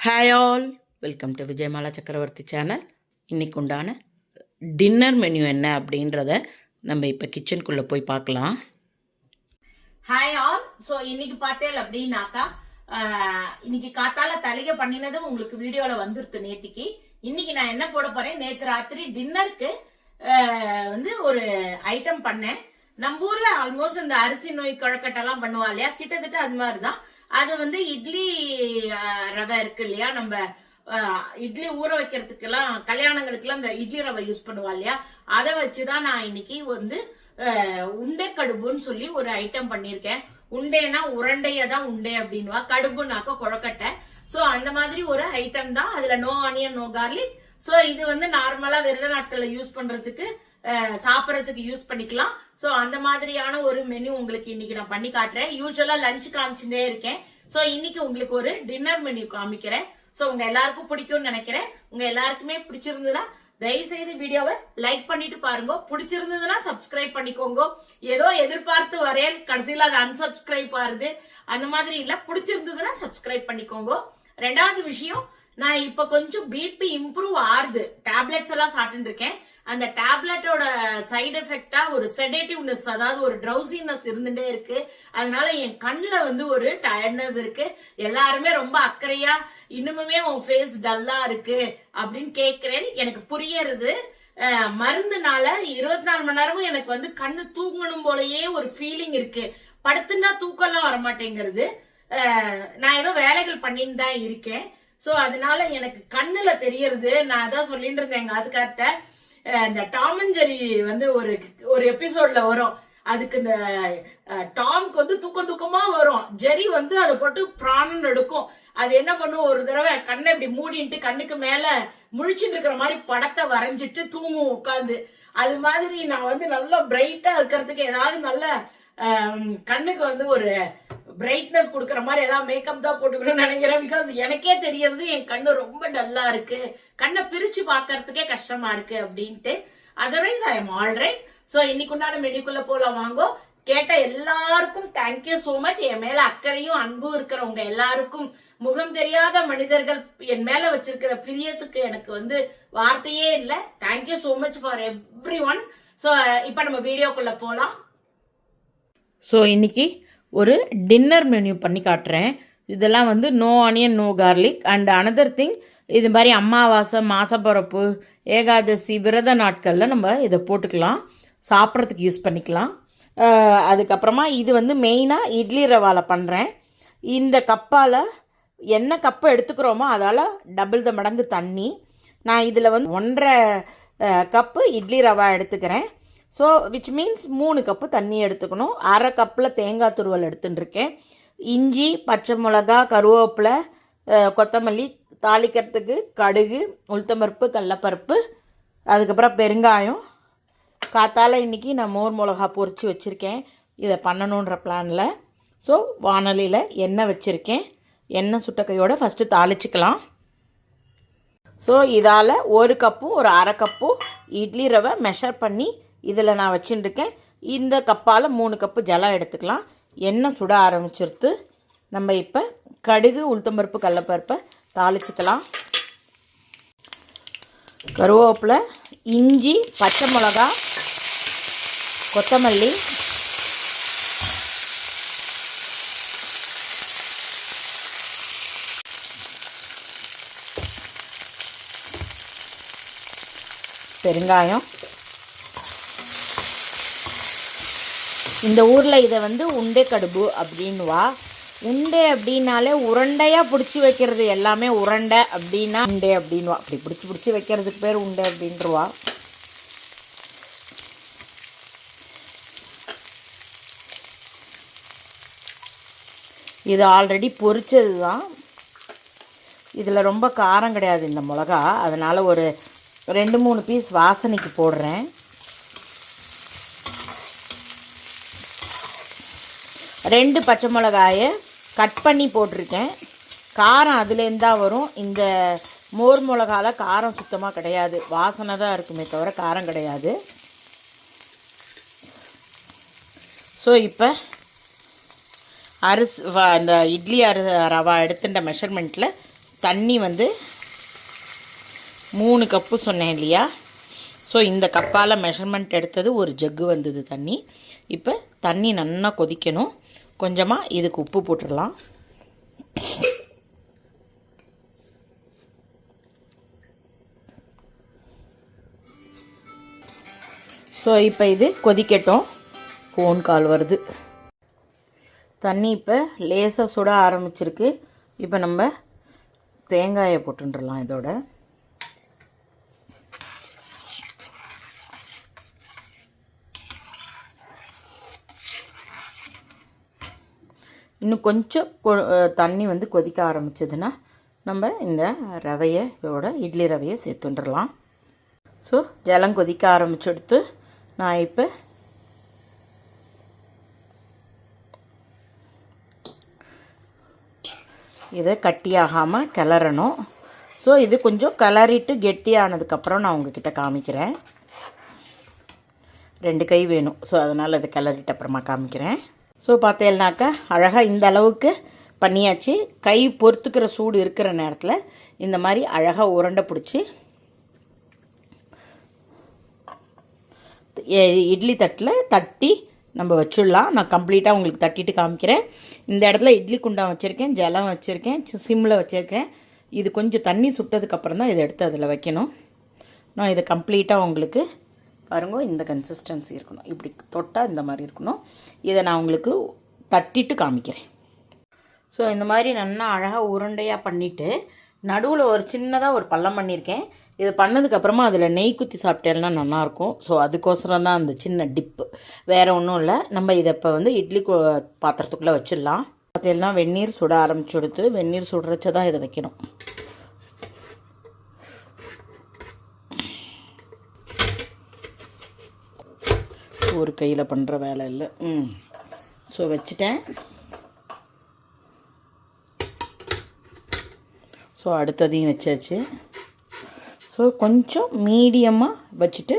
Hi all, welcome to Vijayamala சக்கரவர்த்தி channel. இன்றைக்கு உண்டான டின்னர் மெனு என்ன அப்படின்றத நம்ம இப்போ கிச்சனுக்குள்ளே போய் பார்க்கலாம். Hi all. ஸோ இன்னைக்கு பார்த்தேன் அப்படின்னாக்கா இன்னைக்கு காத்தால தலைக பண்ணினது உங்களுக்கு வீடியோவில் வந்துருத்து நேத்திக்கு. இன்னைக்கு நான் என்ன போட போறேன், நேற்று ராத்திரி டின்னருக்கு ஒரு ஐட்டம் பண்ணேன். நம்ம ஊர்ல ஆல்மோஸ்ட் இந்த அரிசி நோய் குழக்கட்டெல்லாம் பண்ணுவா இல்லையா, கிட்டத்தட்ட அது மாதிரிதான். அது இட்லி ரவை இருக்கு இல்லையா, நம்ம இட்லி ஊற வைக்கிறதுக்கெல்லாம் கல்யாணங்களுக்குலாம் இந்த இட்லி ரவை யூஸ் பண்ணுவா இல்லையா, அதை வச்சுதான் நான் இன்னைக்கு உண்டை கடுப்புன்னு சொல்லி ஒரு ஐட்டம் பண்ணிருக்கேன். உண்டைனா உருண்டையதான் உண்டை அப்படின்வா, கடுப்புனாக்க குழக்கட்டை. சோ அந்த மாதிரி ஒரு ஐட்டம் தான். அதுல no onion no garlic. So இது நார்மலா விரத நாட்கள்ல யூஸ் பண்றதுக்கு சாப்பிடறதுக்கு யூஸ் பண்ணிக்கலாம். சோ அந்த மாதிரியான ஒரு மெனு உங்களுக்கு இன்னைக்கு நான் பண்ணி காட்டுறேன். யூஸ்வலா லஞ்ச் காமிச்சுட்டே இருக்கேன். சோ இன்னைக்கு உங்களுக்கு ஒரு டின்னர் மெனு காமிக்கிறேன். சோ உங்க எல்லாருக்கும் பிடிக்கும்னு நினைக்கிறேன். உங்க எல்லாருக்குமே பிடிச்சிருந்ததுன்னா தயவு செய்து வீடியோவை லைக் பண்ணிட்டு பாருங்க. பிடிச்சிருந்ததுன்னா சப்ஸ்கிரைப் பண்ணிக்கோங்க. ஏதோ எதிர்பார்த்து வரேன், கடைசியில் அது அன்சப்ஸ்கிரைப் ஆறுது. அந்த மாதிரி இல்ல, பிடிச்சிருந்ததுன்னா சப்ஸ்கிரைப் பண்ணிக்கோங்க. ரெண்டாவது விஷயம், நான் இப்ப கொஞ்சம் பிபி இம்ப்ரூவ் ஆறுது. டேப்லெட்ஸ் எல்லாம் சாப்பிட்டு இருக்கேன். அந்த டேப்லெட்டோட சைடு எஃபெக்டா ஒரு செடேட்டிவ்னஸ், அதாவது ஒரு ட்ரௌசினஸ் இருந்துட்டே இருக்கு. அதனால என் கண்ணுல ஒரு டயர்ட்னஸ் இருக்கு. எல்லாருமே ரொம்ப அக்கறையா இன்னுமே உன் ஃபேஸ் டல்லா இருக்கு அப்படின்னு கேக்குறேன். எனக்கு புரியறது. மருந்துனால 24 மணி நேரமும் எனக்கு கண்ணு தூங்கணும் போலயே ஒரு ஃபீலிங் இருக்கு. படுத்துனா தூக்கம்லாம் வரமாட்டேங்கிறது. நான் ஏதோ வேலைகள் பண்ணிட்டு தான் இருக்கேன். சோ அதனால எனக்கு கண்ணுல தெரியறது. நான் அதான் சொல்லிட்டு இருந்தேன் எங்க அதுக்கார்ட்ட, இந்த டாம் அண்ட் ஜெரி ஒரு எபிசோட்ல வரும். அதுக்கு இந்த டாம்க்கு தூக்கமா வரும். ஜெரி அதை போட்டு பிராணம் எடுக்கும். அது என்ன பண்ணும், ஒரு தடவை கண்ணை இப்படி மூடிட்டு கண்ணுக்கு மேல முழிச்சுட்டு இருக்கிற மாதிரி படத்தை வரைஞ்சிட்டு தூங்கும் உட்காந்து. அது மாதிரி நான் நல்லா பிரைட்டா இருக்கிறதுக்கு ஏதாவது நல்ல கண்ணுக்கு ஒரு பிரைட்னஸ் கொடுக்கற மாதிரி ஏதாவது மேக்கப் தான் போட்டுக்கணும்னு நினைக்கிறேன். பிகாஸ் எனக்கே தெரியறது என் கண்ணு ரொம்ப டல்லா இருக்கு, கண்ணை பிரிச்சு பாக்குறதுக்கே கஷ்டமா இருக்கு அப்படின்ட்டு. Otherwise I am all right. So இன்னைக்கு உண்டான மெடிக்குள்ள போலாம் வாங்கோ. கேட்ட எல்லாருக்கும் தேங்க்யூ சோ மச். என் மேல அக்கறையும் அன்பும் இருக்கிறவங்க எல்லாருக்கும், முகம் தெரியாத மனிதர்கள் என் மேல வச்சிருக்கிற பிரியத்துக்கு எனக்கு வார்த்தையே இல்லை. Thank you so much for every one. So இப்ப நம்ம வீடியோக்குள்ள போலாம். ஸோ இன்றைக்கி ஒரு டின்னர் மெனு பண்ணி காட்டுறேன். இதெல்லாம் no onion no garlic. And another thing, இது மாதிரி அமாவாசை, மாசப்பிறப்பு, ஏகாதசி, விரத நாட்களில் நம்ம இதை போட்டுக்கலாம், சாப்பிட்றதுக்கு யூஸ் பண்ணிக்கலாம். அதுக்கப்புறமா இது மெயினாக இட்லி ரவாவில் பண்ணுறேன். இந்த கப்பால் என்ன கப்பை எடுத்துக்கிறோமோ அதால் டபுள் த மடங்கு தண்ணி. நான் இதில் 1.5 கப்பு இட்லி ரவா எடுத்துக்கிறேன். ஸோ விச் மீன்ஸ் 3 கப்பு தண்ணி எடுத்துக்கணும். அரை கப்பில் தேங்காய் துருவல் எடுத்துட்டுருக்கேன். இஞ்சி, பச்சை மிளகா, கருவேப்பிலை, கொத்தமல்லி, தாளிக்கிறதுக்கு கடுகு, உளுத்தம்பருப்பு, கடலப்பருப்பு, அதுக்கப்புறம் பெருங்காயம். காத்தால் இன்றைக்கி நான் மோர் மிளகா பொரித்து வச்சுருக்கேன் இதை பண்ணணுன்ற பிளானில். ஸோ வானலியில் எண்ணெய் வச்சுருக்கேன். எண்ணெய் சுட்ட கையோடு ஃபஸ்ட்டு தாளிச்சிக்கலாம். ஸோ இதால் 1 கப்பும் ஒரு அரை கப்பும் இட்லி ரவை மெஷர் பண்ணி இதில் நான் வச்சுட்டுருக்கேன். இந்த கப்பால் 3 கப்பு ஜலம் எடுத்துக்கலாம். எண்ணெய் சுட ஆரம்பிச்சிருத்து. நம்ம இப்போ கடுகு, உளுத்தம்பருப்பு, கடலப்பருப்பை தாளிச்சிக்கலாம். கருவேப்பிலை, இஞ்சி, பச்சை மிளகா, கொத்தமல்லி, பெருங்காயம். இந்த ஊரில் இதை உண்டை கடுப்பு அப்படின்வா. உண்டை அப்படின்னாலே உருண்டையாக பிடிச்சி வைக்கிறது எல்லாமே உருண்டை அப்படின்னா உண்டை அப்படின்வா. அப்படி பிடிச்சி வைக்கிறதுக்கு பேர் உண்டை அப்படின்றவா. இது ஆல்ரெடி பொரிச்சது தான். இதில் ரொம்ப காரம் கிடையாது இந்த மிளகா. அதனால் ஒரு 2-3 பீஸ் வாசனைக்கு போடுறேன். 2 பச்சை மிளகாயை கட் பண்ணி போட்டிருக்கேன். காரம் அதுலேருந்து தான் வரும். இந்த மோர் மிளகால காரம் சுத்தமாக கிடையாது, வாசனை தான் இருக்குமே தவிர காரம் கிடையாது. ஸோ இப்போ அந்த இட்லி ரவா எடுத்துட்ட மெஷர்மெண்ட்டில் தண்ணி வந்து 3 கப்பு சொன்னேன் இல்லையா? ஸோ இந்த கப்பால் மெஷர்மெண்ட் எடுத்தது ஒரு ஜக்கு வந்தது தண்ணி. இப்போ தண்ணி நல்லா கொதிக்கணும். கொஞ்சமாக இதுக்கு உப்பு போட்டுடலாம். ஸோ இப்போ இது கொதிக்கட்டும். ஃபோன் கால் வருது. தண்ணி இப்போ லேசாக சுட ஆரம்பிச்சிருக்கு. இப்போ நம்ம தேங்காயை போட்டுடலாம். இதோட இன்னும் கொஞ்சம் தண்ணி வந்து கொதிக்க ஆரம்பிச்சதுன்னா நம்ம இந்த ரவையை இதோட இட்லி ரவையை சேர்த்துட்டுடலாம். ஸோ ஜலம் கொதிக்க ஆரம்பிச்செடுத்து நான் இப்போ இதை கட்டியாகாமல் கிளறணும். ஸோ இது கொஞ்சம் கிளறிட்டு கெட்டியானதுக்கப்புறம் நான் உங்ககிட்ட காமிக்கிறேன். 2 கை வேணும். ஸோ அதனால் அதை கிளறிட்டு அப்புறமா காமிக்கிறேன். ஸோ பார்த்தேன்னாக்கா அழகாக இந்த அளவுக்கு பண்ணியாச்சு. கை பொறுத்துக்கிற சூடு இருக்கிற நேரத்தில் இந்த மாதிரி அழகாக உருண்டை பிடிச்சி இட்லி தட்டில் தட்டி நம்ம வச்சிடலாம். நான் கம்ப்ளீட்டாக உங்களுக்கு தட்டிட்டு காமிக்கிறேன். இந்த இடத்துல இட்லி குண்டான் வச்சுருக்கேன், ஜலம் வச்சுருக்கேன், சிம்மில் வச்சுருக்கேன். இது கொஞ்சம் தண்ணி சுட்டதுக்கப்புறம் தான் இதை எடுத்து அதில் வைக்கணும். நான் இதை கம்ப்ளீட்டாக உங்களுக்கு பாருங்க, இந்த கன்சிஸ்டன்சி இருக்கணும். இப்படி தொட்டால் இந்த மாதிரி இருக்கணும். இதை நான் உங்களுக்கு தட்டிட்டு காமிக்கிறேன். ஸோ இந்த மாதிரி நல்லா அழகாக உருண்டையாக பண்ணிவிட்டு நடுவில் ஒரு சின்னதாக ஒரு பள்ளம் பண்ணியிருக்கேன். இது பண்ணதுக்கப்புறமா அதில் நெய் குத்தி சாப்பிட்டேன்னா நல்லாயிருக்கும். ஸோ அதுக்கோசரம் தான் அந்த சின்ன டிப்பு, வேறு ஒன்றும் இல்லை. நம்ம இதை இப்போ வந்து இட்லி பாத்திரத்துக்குள்ளே வச்சிடலாம். பார்த்தீங்கன்னா வெந்நீர் சுட ஆரம்பிச்சு கொடுத்து வெந்நீர் சுடுறச்ச தான் இதை வைக்கணும். ஒரு கையில் பண்ணுற வேலை இல்லை. ஸோ வச்சுட்டேன். ஸோ அடுத்ததையும் வச்சாச்சு. ஸோ கொஞ்சம் மீடியமாக வச்சுட்டு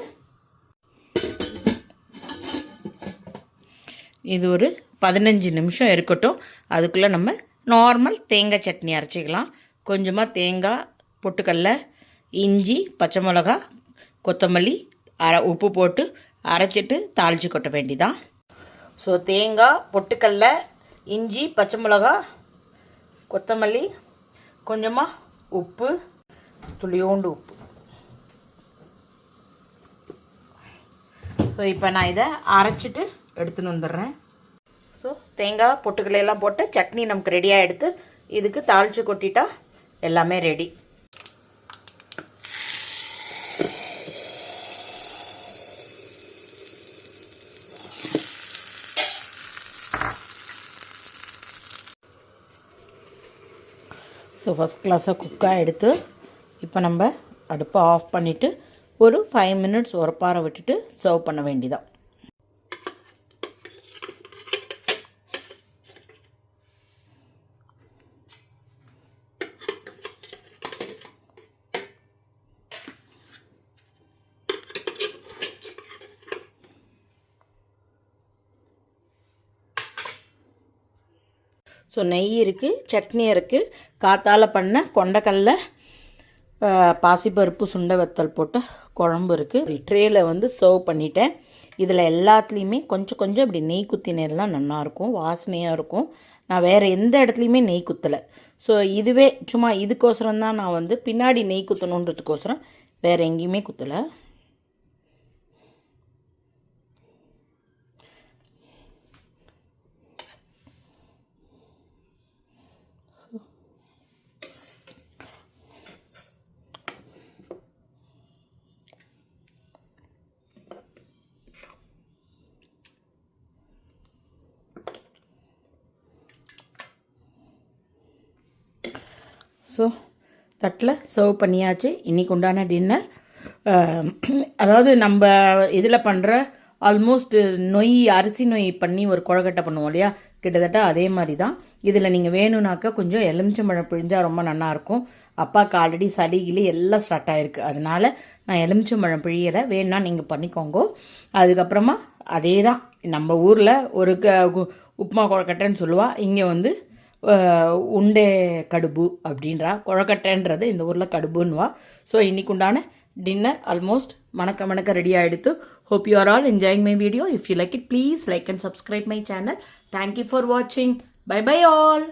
இது ஒரு 15 நிமிஷம் இருக்கட்டும். அதுக்குள்ளே நம்ம நார்மல் தேங்காய் சட்னி அரைச்சிக்கலாம். கொஞ்சமாக தேங்காய், பொட்டுக்கடல, இஞ்சி, பச்சை மிளகா, கொத்தமல்லி, உப்பு போட்டு அரைச்சிட்டு தாளித்து கொட்ட வேண்டிதான். ஸோ தேங்காய், பொட்டுக்கடல, இஞ்சி, பச்சை மிளகா, கொத்தமல்லி, கொஞ்சமாக உப்பு, துளியோண்டு உப்பு. ஸோ இப்போ நான் இதை அரைச்சிட்டு எடுத்துன்னு வந்துடுறேன். ஸோ தேங்காய், பொட்டுக்கடலையெல்லாம் போட்டு சட்னி நமக்கு ரெடியாக எடுத்து இதுக்கு தாளித்து கொட்டிட்டா எல்லாமே ரெடி. ஸோ ஃபஸ்ட் கிளாஸாக குக்காக எடுத்து இப்போ நம்ம அடுப்பை ஆஃப் பண்ணிவிட்டு ஒரு 5 மினிட்ஸ் உரப்பார விட்டுட்டு சர்வ் பண்ண வேண்டியதான். ஸோ நெய் இருக்குது, சட்னி இருக்குது, காத்தால் பண்ண கொண்டக்கடலை, பாசிப்பருப்பு, சுண்டை வத்தல் போட்டு குழம்பு இருக்குது. ட்ரேயில் வந்து சர்வ் பண்ணிட்டேன். இதில் எல்லாத்துலேயுமே கொஞ்சம் கொஞ்சம் இப்படி நெய் குத்தினெல்லாம் நல்லாயிருக்கும், வாசனையாக இருக்கும். நான் வேறு எந்த இடத்துலையுமே நெய் குத்தலை. ஸோ இதுவே சும்மா இதுக்கோசரம் தான் நான் வந்து பின்னாடி நெய் குத்தணுன்றதுக்கோசரம் வேறு எங்கேயுமே குத்தலை. ஸோ தட்டில் சர்வ் பண்ணியாச்சு. இன்றைக்கி உண்டான டின்னர். அதாவது நம்ம இதில் பண்ணுற ஆல்மோஸ்ட் நொய், அரிசி நொய் பண்ணி ஒரு குழக்கட்டை பண்ணுவோம் இல்லையா, கிட்டத்தட்ட அதே மாதிரி தான். இதில் நீங்கள் வேணும்னாக்கா கொஞ்சம் எலுமிச்சம்பழம் பிழிஞ்சால் ரொம்ப நல்லாயிருக்கும். அப்பாவுக்கு ஆல்ரெடி சளிகிளி எல்லாம் ஸ்டார்ட் ஆகிருக்கு, அதனால் நான் எலுமிச்சம்பழம் பிழியலை. வேணுன்னா நீங்கள் பண்ணிக்கோங்க. அதுக்கப்புறமா அதே தான் நம்ம ஊரில் ஒரு உப்புமா குழக்கட்டைன்னு சொல்லுவாள், இங்கே வந்து உண்டே கடுபு அப்படின்றா. கொழக்கட்டைன்றது இந்த ஊரில் கடுபுன்னுவா. ஸோ இன்னைக்கு உண்டான டின்னர் ஆல்மோஸ்ட் மணக்க ready ஆகிடுத்து. Hope you are all enjoying my video. If you like it, please like and subscribe my channel. Thank you for watching. Bye bye all.